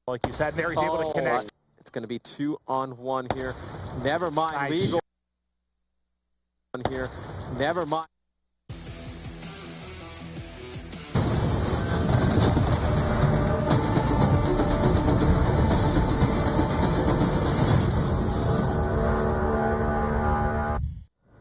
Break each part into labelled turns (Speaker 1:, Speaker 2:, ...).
Speaker 1: Like you said, Mary's able to connect.
Speaker 2: It's going to be 2-on-1 here. Never mind.
Speaker 1: Nice.
Speaker 2: Legal here. Never mind.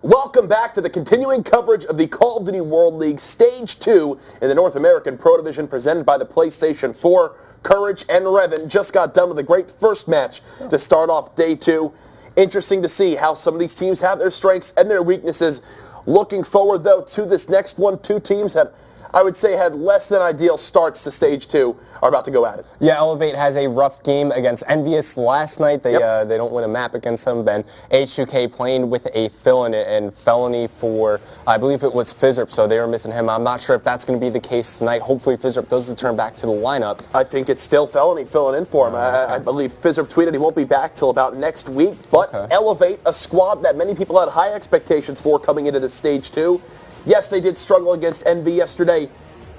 Speaker 3: Welcome back to the continuing coverage of the Call of Duty World League Stage 2 in the North American Pro Division presented by the PlayStation 4. Courage and Revan just got done with a great first match to start off Day 2. Interesting to see how some of these teams have their strengths and their weaknesses. Looking forward, though, to this next one. Two teams that I would say had less than ideal starts to Stage 2 are about to go at it.
Speaker 4: Yeah, Elevate has a rough game against Envious last night. They they don't win a map against them. Then H2K playing with a fill-in and felony for, I believe it was Fizzerp, so they were missing him. I'm not sure if that's going to be the case tonight. Hopefully Fizzerp does return back to the lineup.
Speaker 3: I think it's still felony filling in for him. I believe Fizzerp tweeted he won't be back till about next week. But Elevate, a squad that many people had high expectations for coming into this Stage 2. Yes, they did struggle against Envy yesterday.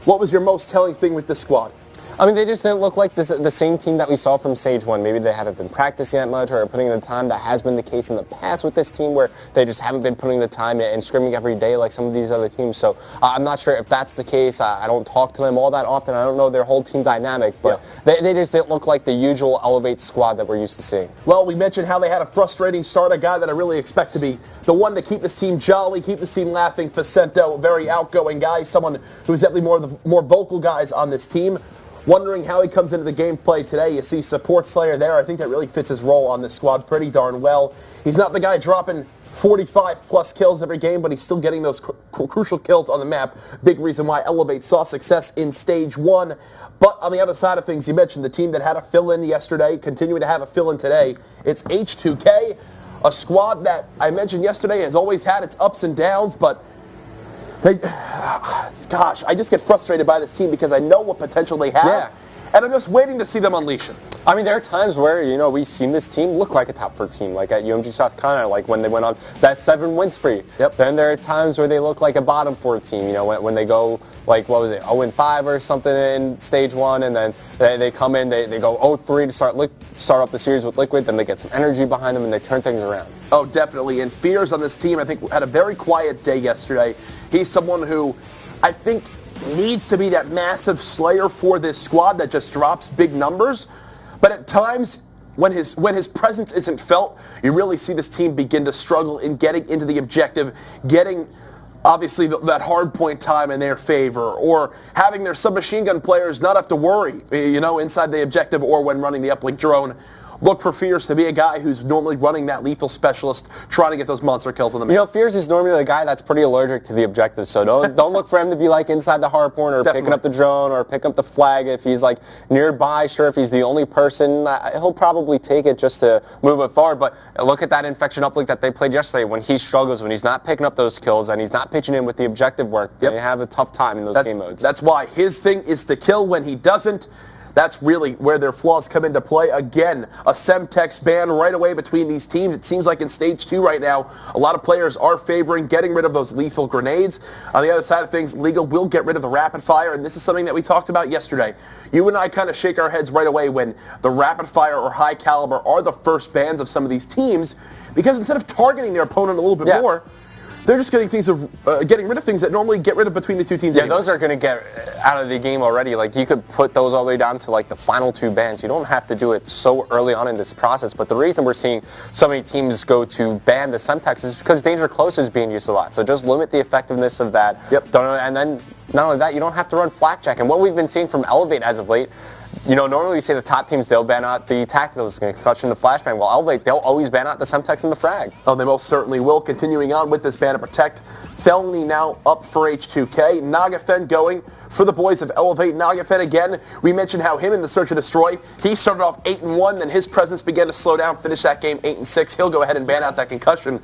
Speaker 3: What was your most telling thing with this squad?
Speaker 4: I mean, they just didn't look like the same team that we saw from Stage 1. Maybe they haven't been practicing that much or putting in the time. That has been the case in the past with this team where they just haven't been putting the time and scrimming every day like some of these other teams. So I'm not sure if that's the case. I don't talk to them all that often. I don't know their whole team dynamic. But they just didn't look like the usual Elevate squad that we're used to seeing.
Speaker 3: Well, we mentioned how they had a frustrating start, a guy that I really expect to be the one to keep this team jolly, keep this team laughing. Facento, a very outgoing guy, someone who's definitely one of the more vocal guys on this team. Wondering how he comes into the gameplay today. You see Support Slayer there. I think that really fits his role on this squad pretty darn well. He's not the guy dropping 45-plus kills every game, but he's still getting those crucial kills on the map. Big reason why Elevate saw success in Stage 1. But on the other side of things, you mentioned the team that had a fill-in yesterday, continuing to have a fill-in today. It's H2K, a squad that I mentioned yesterday has always had its ups and downs, but gosh, I just get frustrated by this team because I know what potential they have, and I'm just waiting to see them unleash it.
Speaker 4: I mean, there are times where, we've seen this team look like a top 4 team, like at UMG South Carolina, like when they went on that 7-win spree. Then there are times where they look like a bottom 4 team, when they go, like, what was it, 0-5 or something in Stage 1, and then they come in, they go 0-3 to start up the series with Liquid, then they get some energy behind them, and they turn things around.
Speaker 3: Oh, definitely. And Fears on this team, I think, had a very quiet day yesterday. He's someone who I think needs to be that massive slayer for this squad that just drops big numbers. But at times, when his presence isn't felt, you really see this team begin to struggle in getting into the objective, getting obviously that hard point time in their favor, or having their submachine gun players not have to worry, inside the objective or when running the uplink drone. Look for Fears to be a guy who's normally running that lethal specialist, trying to get those monster kills on the map.
Speaker 4: Fears is normally the guy that's pretty allergic to the objective, so don't look for him to be like inside the hardpoint or picking up the drone or picking up the flag. If he's like nearby, sure, if he's the only person, he'll probably take it just to move it forward. But look at that infection uplink that they played yesterday. When he struggles, when he's not picking up those kills and he's not pitching in with the objective work, they have a tough time in those game modes.
Speaker 3: That's why his thing is to kill. When he doesn't, that's really where their flaws come into play. Again, a Semtex ban right away between these teams. It seems like in Stage 2 right now, a lot of players are favoring getting rid of those lethal grenades. On the other side of things, Legal will get rid of the rapid fire, and this is something that we talked about yesterday. You and I kind of shake our heads right away when the rapid fire or high caliber are the first bans of some of these teams, because instead of targeting their opponent a little bit more, they're just getting rid of things that normally get rid of between the two teams.
Speaker 4: Yeah, those are going to get out of the game already. Like, you could put those all the way down to like the final 2 bans. You don't have to do it so early on in this process. But the reason we're seeing so many teams go to ban the Semtex is because Danger Close is being used a lot. So just limit the effectiveness of that. And then not only that, you don't have to run Flakjack. And what we've been seeing from Elevate as of late, normally we say the top teams, they'll ban out the tacticals, concussion, the flashbang. Well, Elevate, they'll always ban out the Semtex and the frag.
Speaker 3: Oh, they most certainly will. Continuing on with this ban to protect. Felony now up for H2K. Nagafen going for the boys of Elevate. Nagafen again, we mentioned how him in the Search and Destroy, he started off 8-1, then his presence began to slow down, finish that game 8-6. He'll go ahead and ban out that concussion.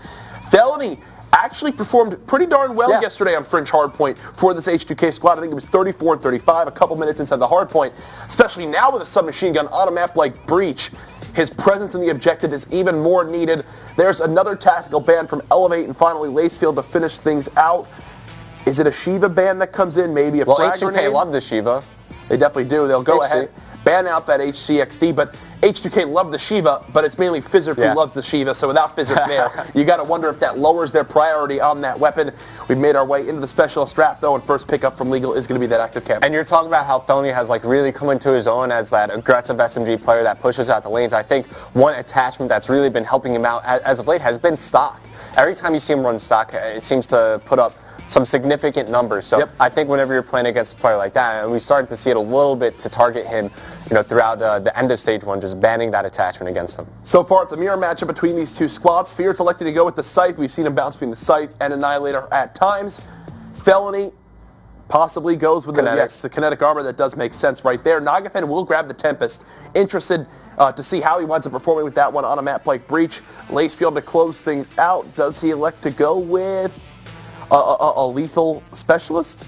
Speaker 3: Felony actually performed pretty darn well yesterday on Fringe Hardpoint for this H2K squad. I think it was 34-35, a couple minutes inside the hardpoint, especially now with a submachine gun on a map like Breach. His presence in the objective is even more needed. There's another tactical ban from Elevate, and finally Lacefield to finish things out. Is it a Shiva ban that comes in? Maybe a frag grenade?
Speaker 4: H2K love the Shiva.
Speaker 3: They definitely do. They'll go ahead. ban out that HCXD, but H2K love the Shiva, but it's mainly Fizzerp who loves the Shiva, so without Fizzerp there, you got to wonder if that lowers their priority on that weapon. We've made our way into the specialist draft, though, and first pickup from Legal is going to be that active cam.
Speaker 4: And you're talking about how Felony has like really come into his own as that aggressive SMG player that pushes out the lanes. I think one attachment that's really been helping him out as of late has been stock. Every time you see him run stock, it seems to put up some significant numbers. So I think whenever you're playing against a player like that, and we started to see it a little bit to target him, throughout the end of stage 1, just banning that attachment against him.
Speaker 3: So far, it's a mirror matchup between these two squads. Fear's elected to go with the Scythe. We've seen him bounce between the Scythe and Annihilator at times. Felony possibly goes with the kinetic armor. That does make sense right there. Nagafen will grab the Tempest. Interested to see how he winds up performing with that one on a map like Breach. Lacefield to close things out. Does he elect to go with a lethal specialist?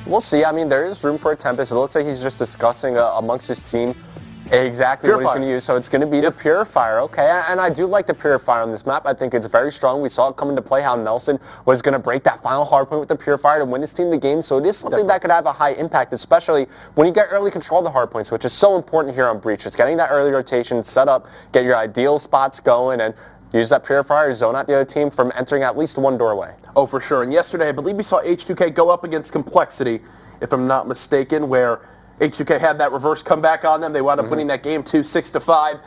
Speaker 4: We'll see. I mean, there is room for a Tempest. It looks like he's just discussing amongst his team exactly what he's going to use. So it's going to be the Purifier. Okay, and I do like the Purifier on this map. I think it's very strong. We saw it come into play how Nelson was going to break that final hardpoint with the Purifier to win his team the game. So it is something that could have a high impact, especially when you get early control of the hardpoints, which is so important here on Breach. It's getting that early rotation set up, get your ideal spots going, and use that Purifier, zone out the other team from entering at least one doorway.
Speaker 3: Oh, for sure. And yesterday, I believe we saw H2K go up against Complexity, if I'm not mistaken, where H2K had that reverse comeback on them. They wound up winning that game 6-5.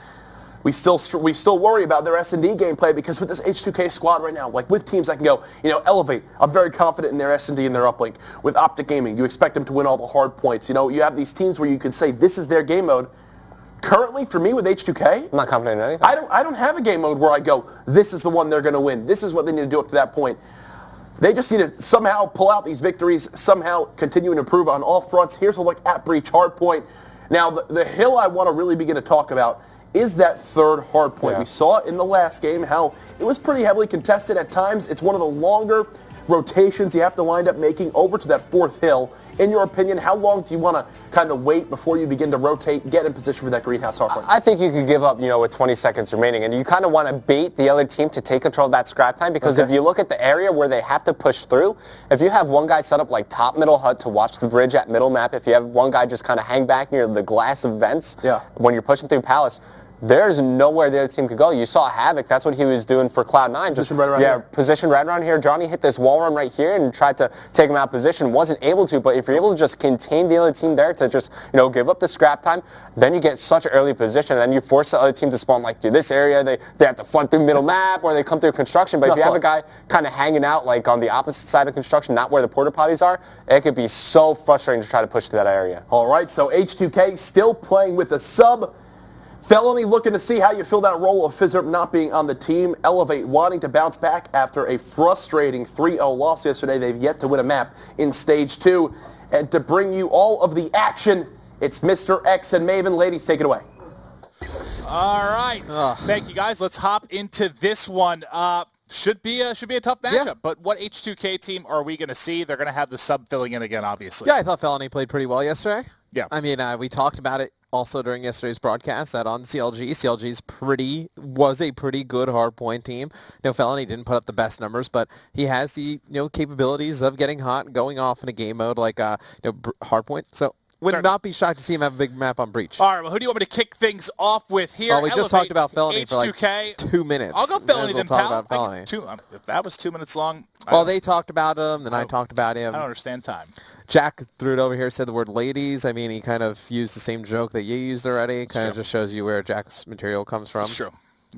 Speaker 3: We still worry about their S&D gameplay because with this H2K squad right now, like with teams that can go, Elevate, I'm very confident in their S&D and their uplink. With Optic Gaming, you expect them to win all the hard points. You have these teams where you can say this is their game mode. Currently, for me with H2K,
Speaker 4: I'm not confident in anything.
Speaker 3: I don't have a game mode where I go, this is the one they're going to win. This is what they need to do up to that point. They just need to somehow pull out these victories, somehow continue and improve on all fronts. Here's a look at Breach Hardpoint. Now, the hill I want to really begin to talk about is that third hardpoint. We saw in the last game how it was pretty heavily contested at times. It's one of the longer rotations you have to wind up making over to that fourth hill. In your opinion, how long do you want to kind of wait before you begin to rotate, get in position for that greenhouse hardpoint?
Speaker 4: I think you could give up, with 20 seconds remaining, and you kind of want to bait the other team to take control of that scrap time, because if you look at the area where they have to push through, if you have one guy set up like top middle hut to watch the bridge at middle map, if you have one guy just kind of hang back near the glass of vents when you're pushing through Palace, there's nowhere the other team could go. You saw Havoc. That's what he was doing for Cloud9.
Speaker 3: Position right around here.
Speaker 4: Position right around here. Johnny hit this wall run right here and tried to take him out of position. Wasn't able to, but if you're able to just contain the other team there to just, give up the scrap time, then you get such early position, and then you force the other team to spawn like through this area. They have to front through middle map, or they come through construction. But if you have a guy kind of hanging out like on the opposite side of construction, not where the porta potties are, it could be so frustrating to try to push to that area.
Speaker 3: All right, so H2K still playing with a sub. Felony looking to see how you fill that role of Fizzerp not being on the team. Elevate wanting to bounce back after a frustrating 3-0 loss yesterday. They've yet to win a map in Stage 2. And to bring you all of the action, it's Mr. X and Maven. Ladies, take it away.
Speaker 5: All right. Thank you, guys. Let's hop into this one. Should be a tough matchup. But what H2K team are we going to see? They're going to have the sub filling in again, obviously.
Speaker 2: Yeah, I thought Felony played pretty well yesterday.
Speaker 5: Yeah.
Speaker 2: I mean, we talked about it also during yesterday's broadcast that on CLG was a pretty good hardpoint team. Felony didn't put up the best numbers, but he has the capabilities of getting hot and going off in a game mode like hardpoint. So would not be shocked to see him have a big map on Breach.
Speaker 5: All right, well, who do you want me to kick things off with here?
Speaker 2: Well, we just talked about Felony
Speaker 5: H2K.
Speaker 2: for like 2 minutes.
Speaker 5: I'll go Felony then, pal.
Speaker 2: About Felony.
Speaker 5: If that was 2 minutes long.
Speaker 2: Well, they talked about him, then I talked about him.
Speaker 5: I don't understand time.
Speaker 2: Jack threw it over here, said the word ladies. I mean, he kind of used the same joke that you used already. Kind of just shows you where Jack's material comes from.
Speaker 5: It's true.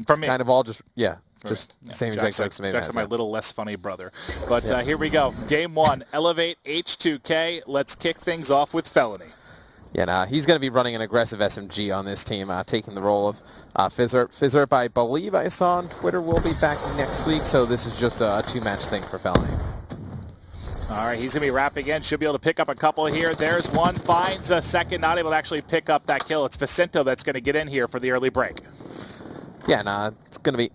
Speaker 5: From me.
Speaker 2: Kind of all just, same exact jokes.
Speaker 5: Jack's my little less funny brother. But here we go. Game 1, Elevate H2K. Let's kick things off with Felony.
Speaker 2: Yeah, he's going to be running an aggressive SMG on this team, taking the role of Fizzerp. Fizzerp, I believe I saw on Twitter, will be back next week, so this is just a two-match thing for Felony.
Speaker 5: All right, he's going to be wrapping in. Should be able to pick up a couple here. There's one. Finds a second. Not able to actually pick up that kill. It's Vicento that's going to get in here for the early break.
Speaker 2: Yeah, it's going to be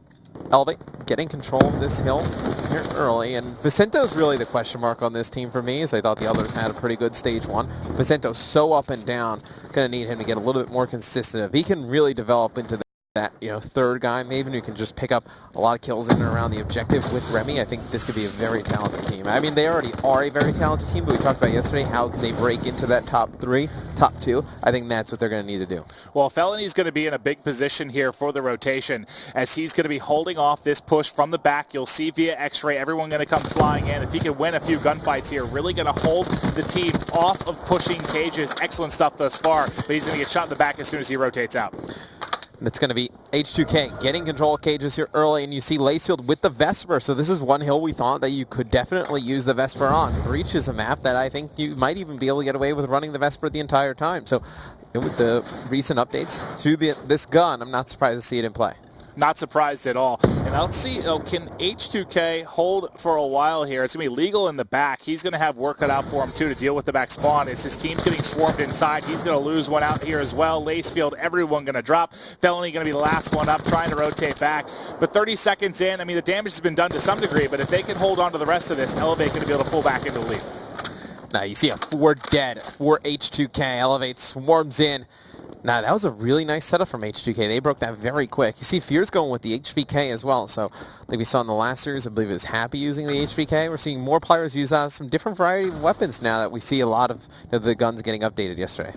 Speaker 2: Elevate getting control of this hill here early. And Vicento's really the question mark on this team for me, as I thought the others had a pretty good Stage 1. Vicento's so up and down. Going to need him to get a little bit more consistent. If he can really develop into that third guy maybe who can just pick up a lot of kills in and around the objective with Remy, I think this could be a very talented team. I mean, they already are a very talented team, but we talked about yesterday, how can they break into that top 2? I think that's what they're going to need to do.
Speaker 5: Well, Felony's going to be in a big position here for the rotation, as he's going to be holding off this push from the back. You'll see via X-ray, everyone going to come flying in. If he can win a few gunfights here, really going to hold the team off of pushing cages. Excellent stuff thus far, but he's going to get shot in the back as soon as he rotates out.
Speaker 2: And it's going to be H2K getting control of cages here early, and you see Lacefield with the Vesper. So this is one hill we thought that you could definitely use the Vesper on. Breach is a map that I think you might even be able to get away with running the Vesper the entire time. So with the recent updates to this gun, I'm not surprised to see it in play.
Speaker 5: Not surprised at all. And let's see, can H2K hold for a while here? It's going to be Legal in the back. He's going to have work cut out for him, too, to deal with the back spawn. As his team's getting swarmed inside, he's going to lose one out here as well. Lacefield, everyone going to drop. Felony going to be the last one up, trying to rotate back. But 30 seconds in, I mean, the damage has been done to some degree, but if they can hold on to the rest of this, Elevate going to be able to pull back into the lead.
Speaker 2: Now, you see a 4 dead for H2K. Elevate swarms in. Now, that was a really nice setup from H2K. They broke that very quick. You see Fear's going with the HVK as well. So, like we saw in the last series, I believe it was Happy using the HVK. We're seeing more players use some different variety of weapons now that we see a lot of the guns getting updated yesterday.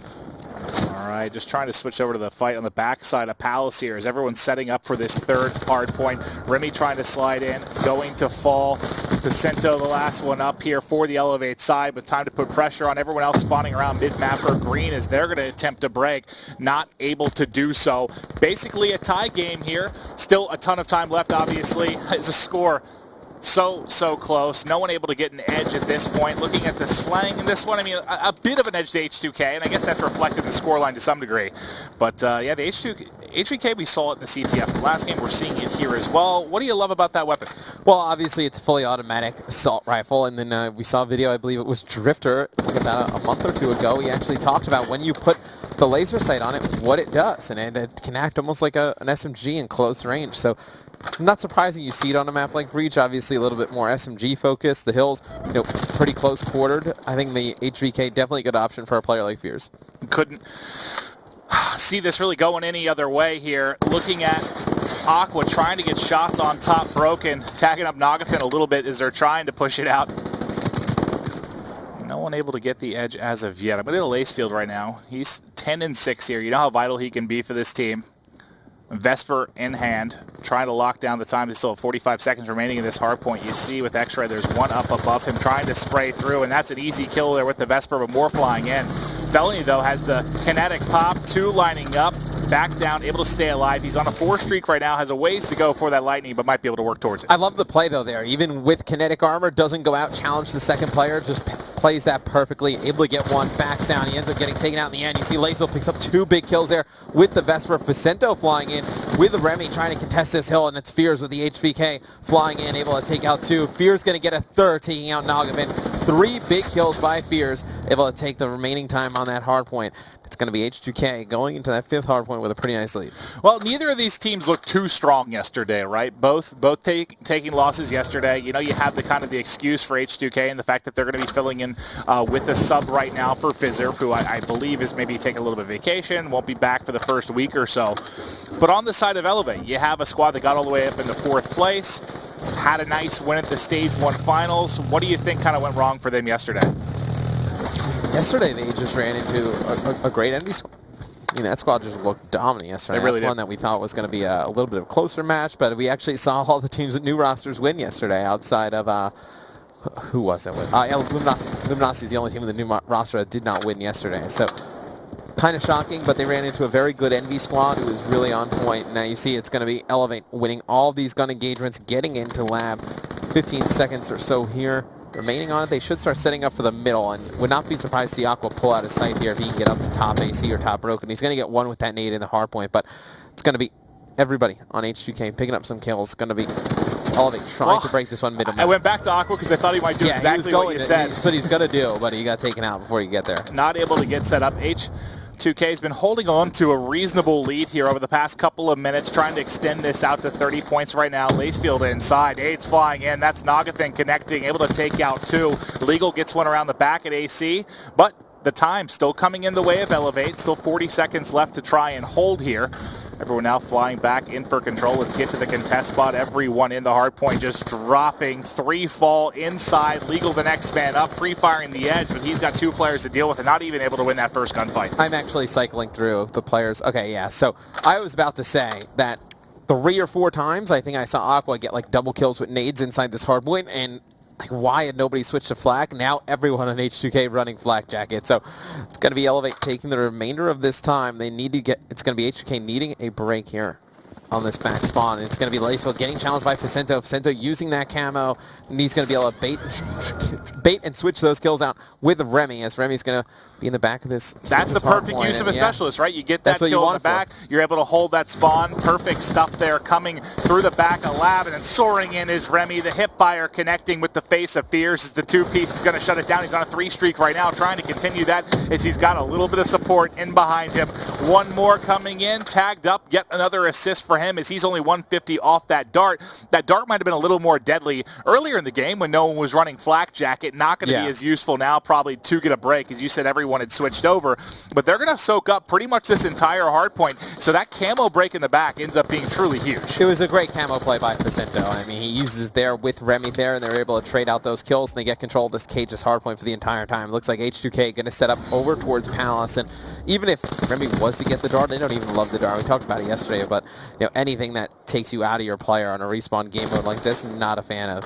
Speaker 5: All right, just trying to switch over to the fight on the backside of Palace here as everyone's setting up for this third hard point. Remy trying to slide in, going to fall. Vicento, the last one up here for the Elevate side, with time to put pressure on everyone else spawning around mid-mapper Green as they're going to attempt to break. Not able to do so. Basically a tie game here. Still a ton of time left, obviously. It's a score so close. No one able to get an edge at this point. Looking at the slang in this one, I mean, a bit of an edge to H2K, and I guess that's reflected in the scoreline to some degree. But yeah, the HVK, we saw it in the CTF last game. We're seeing it here as well. What do you love about that weapon?
Speaker 2: Well, obviously, it's a fully automatic assault rifle, and then we saw a video, I believe it was Drifter, about a month or two ago. He actually talked about when you put the laser sight on it, what it does, and it can act almost like an SMG in close range. So, not surprising you see it on a map like Breach. Obviously, a little bit more SMG focused. The hills, pretty close quartered. I think the HVK definitely a good option for a player like Fears.
Speaker 5: Couldn't see this really going any other way here. Looking at Aqua trying to get shots on top, broken, tagging up Nagathan a little bit as they're trying to push it out. No one able to get the edge as of yet. I'm going to Lacefield right now. He's 10-6 here. You know how vital he can be for this team. Vesper in hand, trying to lock down the time. There's still 45 seconds remaining in this hard point. You see with X-Ray, there's one up above him trying to spray through, and that's an easy kill there with the Vesper, but more flying in. Felony, though, has the kinetic pop, 2 lining up, back down, able to stay alive. He's on a 4 streak right now, has a ways to go for that lightning, but might be able to work towards it.
Speaker 2: I love the play, though, there. Even with kinetic armor, doesn't go out, challenge the second player, just plays that perfectly, able to get one, backs down. He ends up getting taken out in the end. You see Lazo picks up 2 big kills there with the Vesper. Vicento flying in with the Remy trying to contest this hill, and it's Fears with the HVK flying in, able to take out 2. Fears going to get a third, taking out Nagavin. 3 big kills by Fears, able to take the remaining time on that hard point. It's going to be H2K going into that 5th hard point with a pretty nice lead.
Speaker 5: Well, neither of these teams looked too strong yesterday, right? Both taking losses yesterday. You know, you have the excuse for H2K and the fact that they're going to be filling in with the sub right now for Fizzer, who I believe is maybe taking a little bit of vacation, won't be back for the first week or so. But on the side of Elevate, you have a squad that got all the way up into 4th place, had a nice win at the Stage 1 finals. What do you think kind of went wrong for them yesterday?
Speaker 2: Yesterday, they just ran into a great envy squad. I mean, that squad just looked dominant yesterday.
Speaker 5: They really
Speaker 2: That's one that we thought was going to be a little bit of a closer match, but we actually saw all the teams with new rosters win yesterday outside of, who was it with? Luminasi. Luminasi is the only team with a new roster that did not win yesterday. So, kind of shocking, but they ran into a very good envy squad who was really on point. Now you see it's going to be Elevate winning all these gun engagements, getting into lab. 15 seconds or so here remaining on it. They should start setting up for the middle, and would not be surprised to see Aqua pull out his sight here if he can get up to top AC or top broken. He's going to get one with that nade in the hard point, but it's going to be everybody on H2K picking up some kills. It's going to be Elevate trying to break this one middle.
Speaker 5: I went back to Aqua because I thought he might do exactly what you said.
Speaker 2: That's what he's going to do, but he got taken out before you get there.
Speaker 5: Not able to get set up. H2K has been holding on to a reasonable lead here over the past couple of minutes, trying to extend this out to 30 points right now. Lacefield inside, Aids flying in, that's Nagathan connecting, able to take out 2. Legal gets one around the back at AC, but the time still coming in the way of Elevate, still 40 seconds left to try and hold here. Everyone now flying back in for control. Let's get to the contest spot. Everyone in the hard point just dropping. 3 fall inside. Legal the next man up. Pre-firing the edge, but he's got 2 players to deal with and not even able to win that first gunfight.
Speaker 2: I'm actually cycling through the players. Okay, yeah. So I was about to say that 3 or 4 times I think I saw Aqua get like double kills with nades inside this hard point, and like, why had nobody switched to flak? Now everyone on H2K running flak jacket. So it's going to be Elevate taking the remainder of this time. They need to get, it's going to be H2K needing a break here on this back spawn. And it's going to be Laceville getting challenged by Facento. Facento using that camo, and he's going to be able to bait and switch those kills out with Remy, as Remy's going to be in the back of this.
Speaker 5: That's the perfect use of a specialist, right? You get that kill in the back, you're able to hold that spawn. Perfect stuff there, coming through the back of Lab, and then soaring in is Remy. The hip fire connecting with the face of Fears as the 2-piece is going to shut it down. He's on a 3 streak right now, trying to continue that as he's got a little bit of support in behind him. One more coming in, tagged up, yet another assist for him as he's only 150 off that dart. That dart might have been a little more deadly earlier in the game when no one was running flak jacket. Not going to be as useful now, probably to get a break. As you said, everyone had switched over, but they're going to soak up pretty much this entire hard point. So that camo break in the back ends up being truly huge.
Speaker 2: It was a great camo play by Facento. I mean, he uses there with Remy there, and they're able to trade out those kills, and they get control of this cage's hard point for the entire time. Looks like H2K going to set up over towards Palace, and even if Remy was to get the dart, they don't even love the dart. We talked about it yesterday, but you know, anything that takes you out of your player on a respawn game mode like this, not a fan of.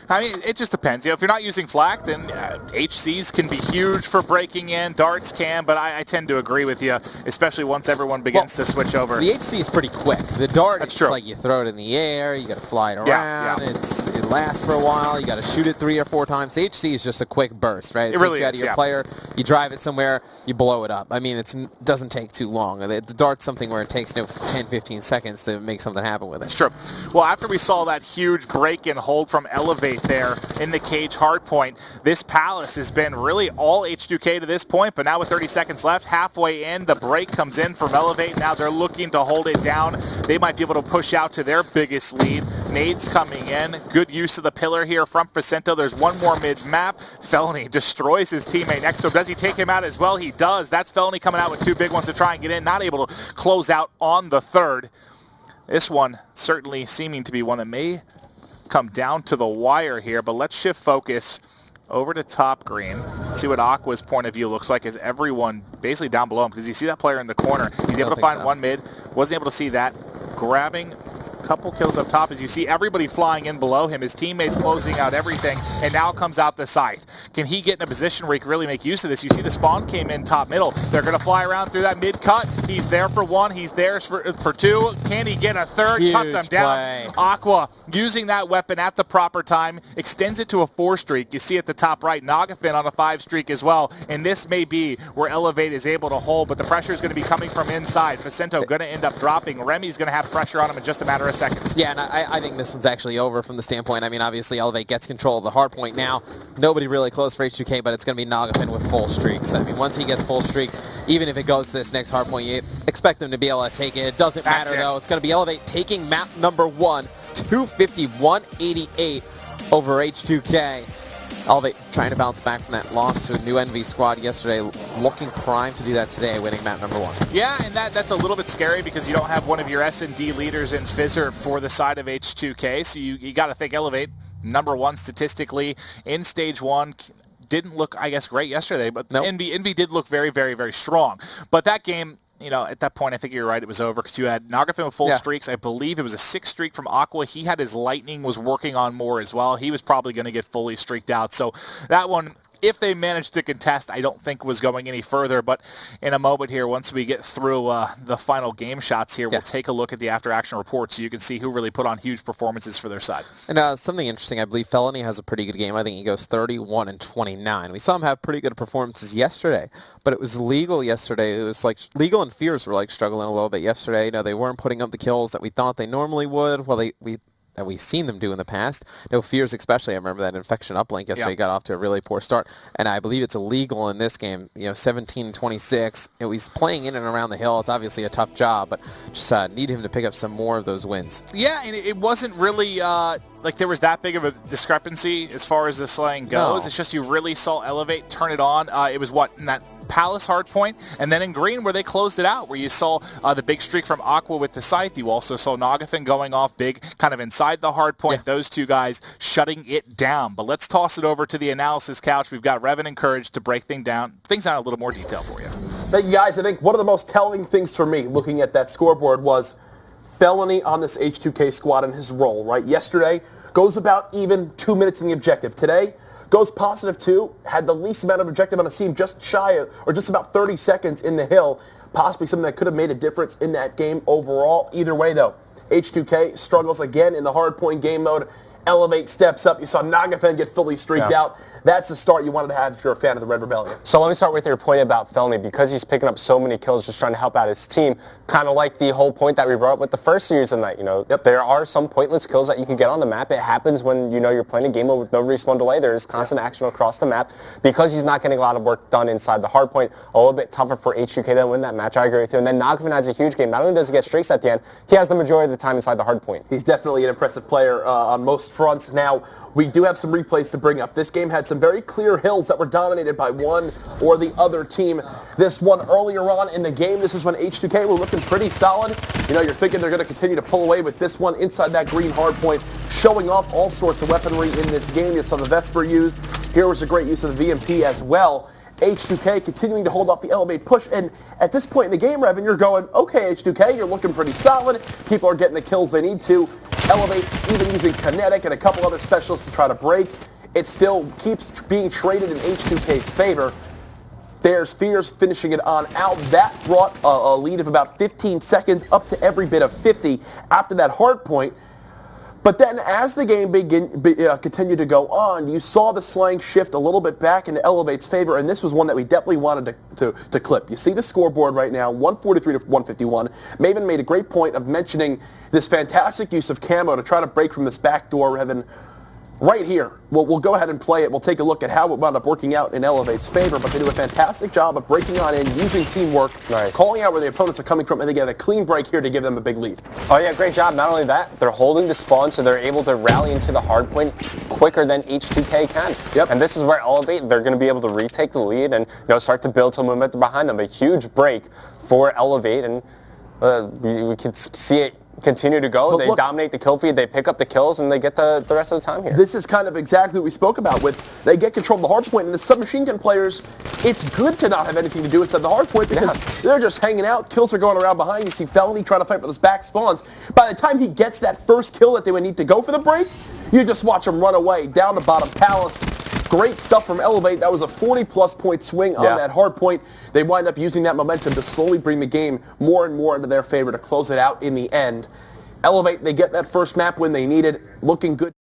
Speaker 5: I mean, it just depends. You know, if you're not using flak, then HCs can be huge for breaking in. Darts can, but I tend to agree with you, especially once everyone begins to switch over.
Speaker 2: The HC is pretty quick. The dart,
Speaker 5: That's
Speaker 2: it's
Speaker 5: true.
Speaker 2: Like you throw it in the air, you got to fly it around.
Speaker 5: Yeah.
Speaker 2: It lasts for a while. You got to shoot it 3 or 4 times. The HC is just a quick burst, right?
Speaker 5: It really
Speaker 2: takes you out
Speaker 5: is,
Speaker 2: of your player. You drive it somewhere, you blow it up. I mean, it doesn't take too long. The dart's something where it takes 10, 15 seconds to make something happen with it.
Speaker 5: It's true. Well, after we saw that huge break and hold from Elevate there in the cage hardpoint, this Palace has been really all H2K to this point, but now with 30 seconds left, halfway in, the break comes in from Elevate. Now they're looking to hold it down. They might be able to push out to their biggest lead. Nades coming in. Good use of the pillar here from Facento. There's one more mid-map. Felony destroys his teammate next to him. Does he take him out as well? He does. That's Felony coming out with 2 big ones to try and get in. Not able to close out on the third. This one certainly seeming to be one that may come down to the wire here, but let's shift focus over to top green. See what Aqua's point of view looks like as everyone basically down below him, because you see that player in the corner. He's able to find one mid. Wasn't able to see that. Grabbing a couple kills up top as you see everybody flying in below him. His teammates closing out everything, and now comes out the scythe. Can he get in a position where he can really make use of this? You see the spawn came in top middle. They're going to fly around through that mid cut. He's there for 1. He's there for 2. Can he get a third?
Speaker 2: Huge
Speaker 5: Cuts him down.
Speaker 2: play.
Speaker 5: Aqua using that weapon at the proper time, extends it to a 4 streak. You see at the top right, Nagafin on a 5 streak as well. And this may be where Elevate is able to hold, but the pressure is going to be coming from inside. Facento going to end up dropping. Remy's going to have pressure on him in just a matter of seconds.
Speaker 2: Yeah, and I think this one's actually over from the standpoint. I mean, obviously Elevate gets control of the hard point now. Nobody really close for H2K, but it's going to be Nagafin with full streaks. I mean, once he gets full streaks, even if it goes to this next hard point, you expect them to be able to take it. It doesn't matter, though. It's going to be Elevate taking map number 1, 250-188 over H2K. Elevate trying to bounce back from that loss to a new Envy squad yesterday, looking primed to do that today, winning map number 1.
Speaker 5: Yeah, and that's a little bit scary because you don't have one of your S&D leaders in Fizzer for the side of H2K, so you got to think Elevate, number 1 statistically in stage 1. Didn't look, I guess, great yesterday, but Envy did look very, very, very strong. But that game, you know, at that point, I think you're right, it was over because you had Nagafin with full streaks. I believe it was a 6 streak from Aqua. He had his lightning, was working on more as well. He was probably going to get fully streaked out. So that one, if they managed to contest, I don't think was going any further. But in a moment here, once we get through the final game shots here, we'll take a look at the after-action report so you can see who really put on huge performances for their side.
Speaker 2: And something interesting, I believe Felony has a pretty good game. I think he goes 31-29. We saw him have pretty good performances yesterday, but it was Legal yesterday. It was like Legal and Fears were like struggling a little bit yesterday. You know, they weren't putting up the kills that we thought they normally would. Well, that we've seen them do in the past. No Fears especially. I remember that Infection uplink yesterday got off to a really poor start, and I believe it's illegal in this game. You know, 17-26. He's playing in and around the hill. It's obviously a tough job, but just need him to pick up some more of those wins.
Speaker 5: Yeah, and it wasn't really like there was that big of a discrepancy as far as the slaying goes. It's just you really saw Elevate turn it on. It was what, in that Palace Hardpoint, and then in green where they closed it out, where you saw the big streak from Aqua with the Scythe. You also saw Nagathon going off big, kind of inside the Hardpoint. Those two guys shutting it down. But let's toss it over to the analysis couch. We've got Revan and Courage to break things down in a little more detail for you.
Speaker 3: Thank you, guys. I think one of the most telling things for me looking at that scoreboard was Felony on this H2K squad and his role, right? Yesterday, goes about even 2 minutes in the objective. Today, goes positive 2, had the least amount of objective on a team, just shy of, or just about 30 seconds in the hill, possibly something that could have made a difference in that game overall. Either way, though, H2K struggles again in the hardpoint game mode. Elevate steps up. You saw Nagathon get fully streaked out. That's the start you wanted to have if you're a fan of the Red Rebellion.
Speaker 4: So let me start with your point about Felny. Because he's picking up so many kills just trying to help out his team, kind of like the whole point that we brought up with the first series of night. There are some pointless kills that you can get on the map. It happens when, you're playing a game with no respawn delay. There's constant action across the map. Because he's not getting a lot of work done inside the hardpoint, a little bit tougher for H2K to win that match. I agree with you. And then Nagathon has a huge game. Not only does he get streaks at the end, he has the majority of the time inside the hardpoint.
Speaker 3: He's definitely an impressive player on most fronts. Now, we do have some replays to bring up. This game had some very clear hills that were dominated by one or the other team. This one earlier on in the game, this is when H2K were looking pretty solid. You're thinking they're going to continue to pull away with this one inside that green hard point, showing off all sorts of weaponry in this game. You saw the Vesper used. Here was a great use of the VMP as well. H2K continuing to hold off the Elevate push, and at this point in the game, Revan, you're going, okay, H2K, you're looking pretty solid. People are getting the kills they need to. Elevate, even using Kinetic and a couple other specialists to try to break. It still keeps being traded in H2K's favor. There's Fears finishing it on out. That brought a lead of about 15 seconds up to every bit of 50 after that hard point. But then as the game continued to go on, you saw the slang shift a little bit back into Elevate's favor, and this was one that we definitely wanted to clip. You see the scoreboard right now, 143 to 151. Maven made a great point of mentioning this fantastic use of camo to try to break from this back door, Revan. Right here, we'll go ahead and play it. We'll take a look at how it wound up working out in Elevate's favor, but they do a fantastic job of breaking on in, using teamwork, calling out where the opponents are coming from, and they get a clean break here to give them a big lead.
Speaker 4: Oh yeah, great job. Not only that, they're holding the spawn, so they're able to rally into the hard point quicker than H2K can.
Speaker 3: Yep.
Speaker 4: And this is where Elevate, they're going to be able to retake the lead and start to build some momentum behind them. A huge break for Elevate, and we can see it continue to go. They dominate the kill feed, they pick up the kills, and they get the rest of the time here.
Speaker 3: This is kind of exactly what we spoke about with they get control of the hard point, and the submachine gun players, it's good to not have anything to do inside the hard point because they're just hanging out. Kills are going around behind. You see Felony trying to fight with his back spawns. By the time he gets that first kill that they would need to go for the break, you just watch him run away down the bottom Palace. Great stuff from Elevate. That was a 40-plus point swing on that hard point. They wind up using that momentum to slowly bring the game more and more into their favor to close it out in the end. Elevate, they get that first map when they need it. Looking good.